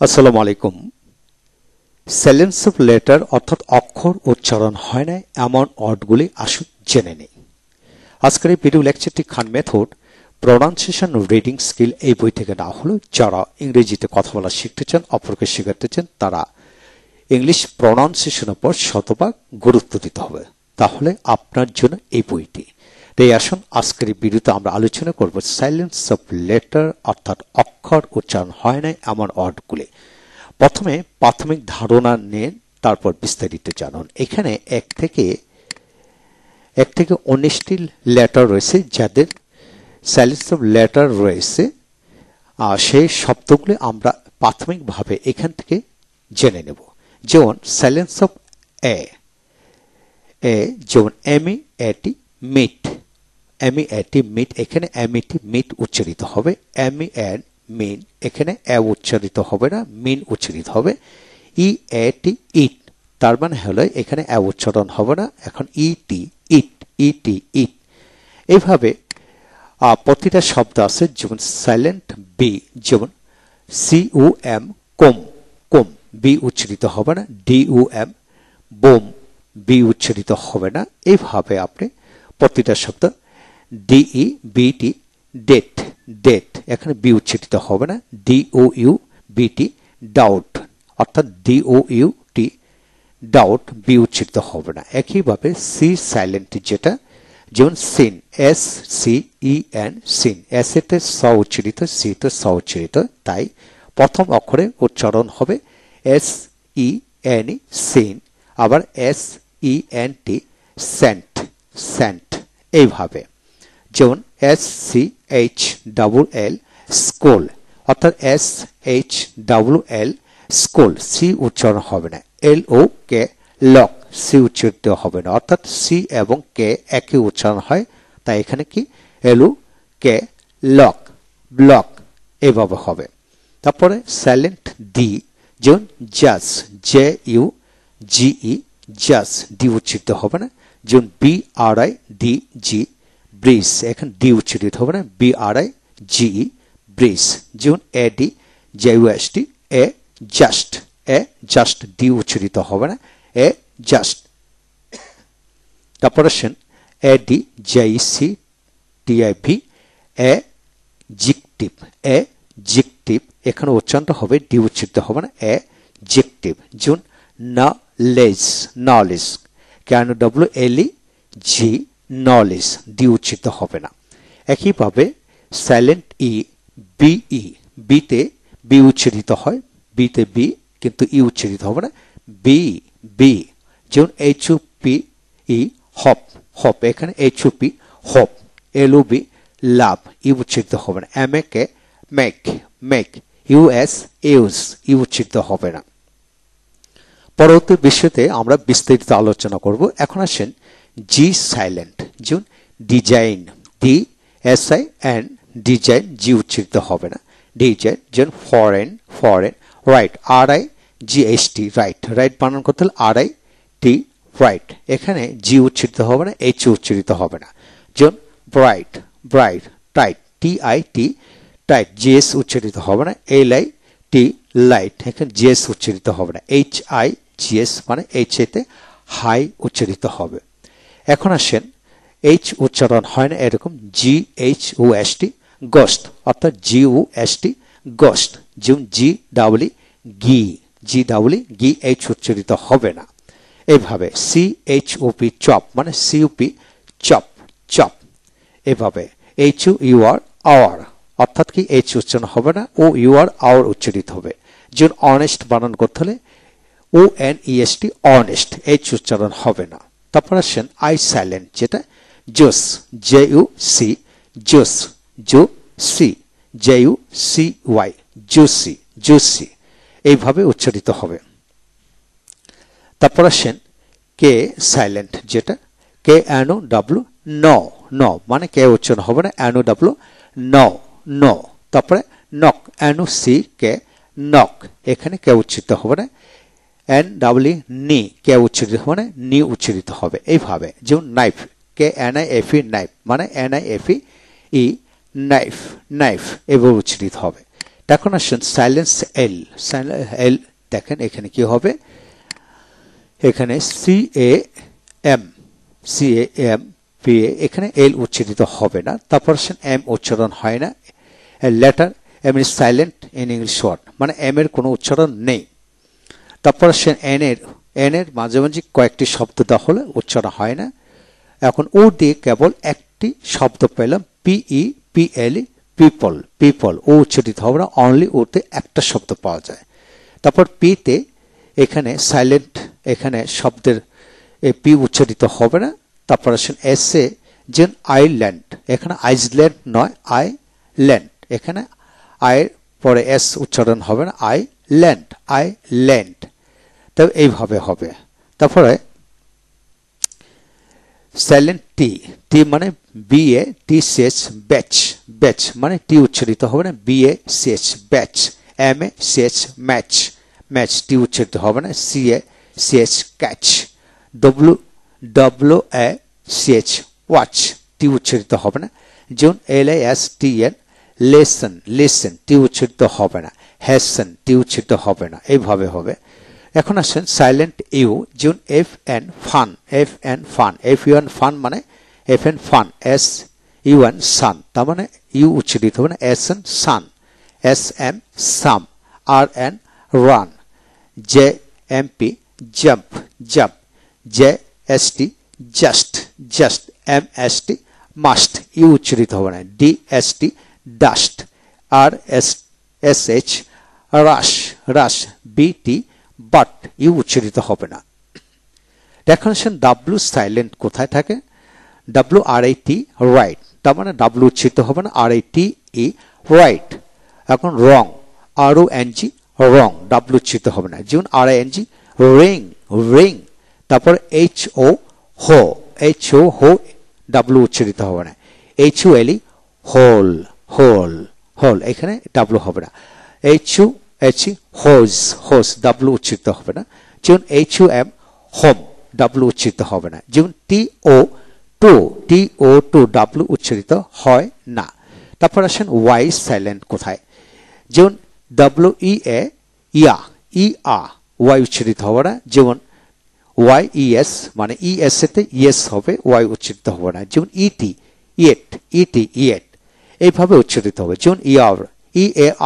আসসালামু আলাইকুম। Silence of letter অর্থাৎ অক্ষর উচ্চারণ হয় না এমন ওয়ার্ডগুলি আসুন জেনে নেই। আজকের এই ভিডিও লেকচারটি খান মেথড প্রোনাউন্সিয়েশন রিডিং স্কিল এই বই থেকে নেওয়া হলো। যারা ইংরেজিতে কথা বলা শিখতে চান, অপরকে শেখাতে চান, তারা ইংলিশ প্রোনাউন্সিয়েশনের উপর শতভাগ গুরুত্ব দিতে হবে। তাহলে আপনার জন্য এই বইটি। তাই আসুন আজকের এই ভিডিওতে আমরা আলোচনা করব সাইলেন্স অফ লেটার অর্থাৎ অক্ষর উচ্চারণ হয় না এমন ওয়ার্ডগুলি। প্রথমে প্রাথমিক ধারণা নিয়ে তারপর বিস্তারিত জানুন। এখানে এক থেকে 19টি লেটার রয়েছে যাদের সাইলেন্স অফ লেটার রয়েছে। সেই শব্দগুলি আমরা প্রাথমিকভাবে এখান থেকে জেনে নেব। যেমন সাইলেন্স অফ এ, যেমন এমি এটি মিট, এমি এটি মিট, এখানে এমিটি মিট উচ্চারিত হবে। এমি এন মিন, এখানে এ উচ্চারিত হবে না, মিন উচ্চারিত হবে। ই এটি ইট, তার মানে হলো এখানে এ উচ্চারণ হবে না, এখন ইটি ইট, ইটি ইট। এইভাবে প্রতিটা শব্দ আছে। যেমন সাইলেন্ট বি, যেমন সিউ এম কোম, কোম বি উচ্চারিত হবে না। ডিউ এম বোম, বি উচ্চারিত হবে না। এইভাবে আপনি প্রতিটা শব্দ ডিই বিটি ডেট, ডেট এখানে বি উচ্চারিত হবে না। ডিও ইউ বিটি ডাউট, অর্থাৎ D O U T doubt B উচ্চারিত হবে না। একইভাবে সি সাইলেন্ট যেটা, যেমন scene S C E N scene, S এতে স উচ্চারিত, সি তে স উচ্চারিত, তাই প্রথম অক্ষরে উচ্চারণ হবে S E N E scene, আবার S E N T cent, cent. এইভাবে যেমন S C H double L school, অর্থাৎ S H double L school, C উচ্চারণ হবে না। এল ও কে লক, সি উচ্চারিত হবে না, অর্থাৎ সি এবং কে একই উচ্চারণ হয়, তাই এখানে কি এল ও কে লক, ব্লক এভাবে হবে। তারপরে সাইলেন্ট ডি, যেমন জাজ, জে ইউ জিই জাজ, ডি উচ্চারিত হবে না। যেমন B R I D G bridge, এখানে ডি উচ্চারিত হবে না, B R I GE bridge. যেমন A D জেইউএসটি A just, A just D উচ্চারিত হবে না, এ জাস্ট। তারপর আসেন এ ডি জেইসি টিআইভি এ জিকটিভ, এ জিকটিভ এখানে উচ্চারণটা হবে, ডি উচ্চারিত হবে না, এ জিকটিভ। যেমন নলেজ, নলেজ কেন W L E G knowledge, D উচ্চারিত হবে না। একইভাবে সাইলেন্ট ই বিই, বিতে বি উচ্চারিত হয়, বিতে বি কিন্তু ই উচ্চারিত হবে না, বি বি। যেমন H O P E hope, hope এখানে H O P hope, L O B love, E উচ্চারিত হবে না। M A K make, make, U S use, E উচ্চারিত হবে না। পরবর্তী বিষয়তে আমরা বিস্তারিত আলোচনা করব। এখন আসেন জি সাইলেন্ট, যেমন design, D S I N design, G উচ্চারিত হবে না, ডিজাইন। যেমন foreign, foreign. Right, R I G S T right, right বানান করতে হলে আর আই টি রাইট, এখানে জি উচ্চারিত হবে না, এইচ উচ্চারিত হবে না। যেমন bright, bright, tight, T I T tight, G H উচ্চারিত হবে না। এল আই টি লাইট, এখানে জিএস উচ্চারিত হবে না। এইচ আই জিএস মানে এইচ এতে হাই উচ্চারিত হবে। এখন আসেন এইচ উচ্চারণ হয় না এরকম, G H O S T ghost, অর্থাৎ জি ও এস টি গোস্ট। যেমন জি ডাবলি গি, জি ডাবলি গি, এইচ উচ্চারিত হবে না। এইভাবে C H O P chop মানে সিউপি চপ, চপ। এভাবে এইচ ইউ আর আওয়ার, অর্থাৎ কি এইচ উচ্চারণ হবে না, ও ইউ আর আওয়ার উচ্চারিত হবে। যেমন অনেস্ট বানান করতে হলে O N E S T honest, H উচ্চারণ হবে না। তারপর আসেন আই সাইলেন্ট যেটা জোস, J U C juice, juicy, J U C Y juicy, juicy এইভাবে উচ্চারিত হবে। তারপর আসেন কে সাইলেন্ট যেটা কে এন ও ডাব্লু ন, ন মানে কে উচ্চারণ হবে না, এন ও ডাব্লু ন, ন। তারপরে knock, N O C K knock, এখানে কে উচ্চারিত হবে না, এন ডাবলি নি, কে উচ্চারিত হবে না, নি উচ্চারিত হবে। এইভাবে যেমন knife, K N I F E knife মানে N I F E knife, knife এভাবে উচ্চারিত হবে। এখন আসেন সাইলেন্স এল। এল দেখেন এখানে কি হবে, এখানে CAM এখানে এল উচ্চারিত হবে না। তারপর আসেন এম উচ্চারণ হয় না। Letter M is silent in English word, মানে এম এর কোনো উচ্চারণ নেই। তারপর আসেন এন এর মাঝে মাঝে কয়েকটি শব্দ দেওয়া হলে উচ্চারণ হয় না। এখন ও দিয়ে কেবল একটি শব্দ পেলাম, PEPLE, পিপল, ও উচ্চারিত হবে না, অনলি ওতে একটা শব্দ পাওয়া যায়। তারপর পিতে এখানে সাইলেন্ট, এখানে শব্দের পি উচ্চারিত হবে না। তারপর আসেন এসে যেন আইল্যান্ড, এখানে আইসল্যান্ড নয় আইল্যান্ড, এখানে আয়ের পরে এস উচ্চারণ হবে না, আইল্যান্ড। তবে এইভাবে হবে। তারপরে সাইলেন্ট টি মানে BATCH, ব্যাচ মানে টি উচ্চারিত হবে না, BACH ব্যাচ। MACH ম্যাচ, টি উচ্চারিত হবে না, CACH ক্যাচ। WACH ওয়াচ, টি উচ্চারিত হবে না। যেমন LASTN লেসন, টি উচ্চারিত হবে না। হ্যাসন, টি উচ্চারিত হবে না, এইভাবে হবে। এখন আসেন সাইলেন্ট ইউ, যেমন FN ফান, FUN মানে FN ফান, SUN সান, তার মানে ইউ উচ্চারিত হবে না, SN sun. SM sum, RN run. JMP jump, JST just, MST must, U উচ্চারিত হবে না, DST dust. RSH rush, BT but, U উচ্চারিত হবে না। এখন আসেন ডাব্লু সাইলেন্ট কোথায় থাকে, WRIT রাইট, তার মানে ডাব্লু উচ্চারিত হবে না, RITE রাইট। এখন রং, RONG রং, ডাব্লু উচ্চারিত হবে না। যেমন RING রিং। তারপর HO হো, ডাব্লু উচ্চারিত হবে না। HULE হোল, এখানে ডাব্লু হবে না। HUH হোজ, ডাব্লু উচ্চারিত হবে না। যেমন HUM হোম, ডাব্লু উচ্চারিত হবে না। যেমন TO2 ডাব্লু উচ্চারিত হয় না। তারপর আসেন ওয়াই সাইলেন্ট কোথায়, যেমন WEA ইয়া, ওয়াই উচ্চারিত হবে না। যেমন YES মানে ES এতে ইয়েস হবে, ওয়াই উচ্চারিত হবে না। যেমন ET ইয়েট, এইভাবে উচ্চারিত হবে। যেমন EAR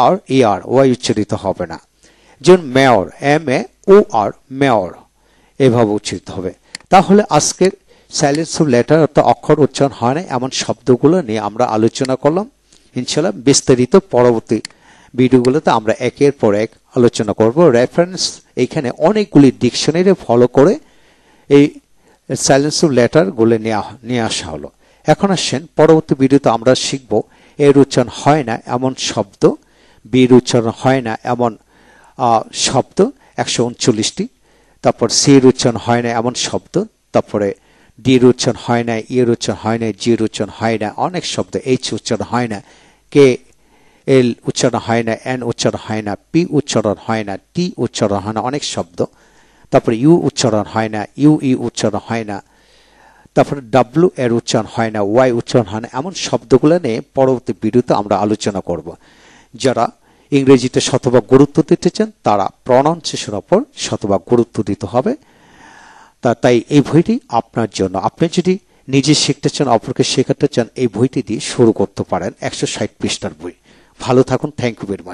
ওয়াই উচ্চারিত হবে না। যেমন মেয়র, MAOR মেয়র, এভাবে উচ্চারিত হবে। তাহলে আজকের সাইলেন্স অফ লেটার অর্থাৎ অক্ষর উচ্চারণ হয় না এমন শব্দগুলো নিয়ে আমরা আলোচনা করলাম। ইনশাআল্লাহ বিস্তারিত পরবর্তী ভিডিওগুলোতে আমরা একের পর এক আলোচনা করব। রেফারেন্স এইখানে অনেকগুলি ডিকশনারি ফলো করে এই সাইলেন্স অফ লেটারগুলো নিয়ে আসা হলো। এখন আসেন পরবর্তী ভিডিওতে আমরা শিখব এর উচ্চারণ হয় না এমন শব্দ, বির উচ্চারণ হয় না এমন শব্দ 139টি। তারপর সির উচ্চারণ হয় না এমন শব্দ, তারপরে ডির উচ্চারণ হয় না, ইয়ের উচ্চারণ হয় না, জির উচ্চারণ হয় না অনেক শব্দ, এইচ উচ্চারণ হয় না, কে এল উচ্চারণ হয় না, এন উচ্চারণ হয় না, পি উচ্চারণ হয় না, টি উচ্চারণ হয় না অনেক শব্দ। তারপরে ইউ উচ্চারণ হয় না, ই উচ্চারণ হয় না, তারপরে ডাব্লু এর উচ্চারণ হয় না, ওয়াই উচ্চারণ হয় না এমন শব্দগুলো নিয়ে পরবর্তী ভিডিওতে আমরা আলোচনা করব। যারা ইংরেজিতে শতভাগ গুরুত্ব দিতে চান তারা প্রনাউন্সিয়েশনের উপর শতভাগ গুরুত্ব দিতে হবে। তাই এই বইটি আপনার জন্য। আপনি যদি নিজে শিখতে চান, অপরকে শেখাতে চান, এই বইটি দিয়ে শুরু করতে পারেন। 160 পৃষ্ঠার বই। ভালো থাকুন। Thank you very much.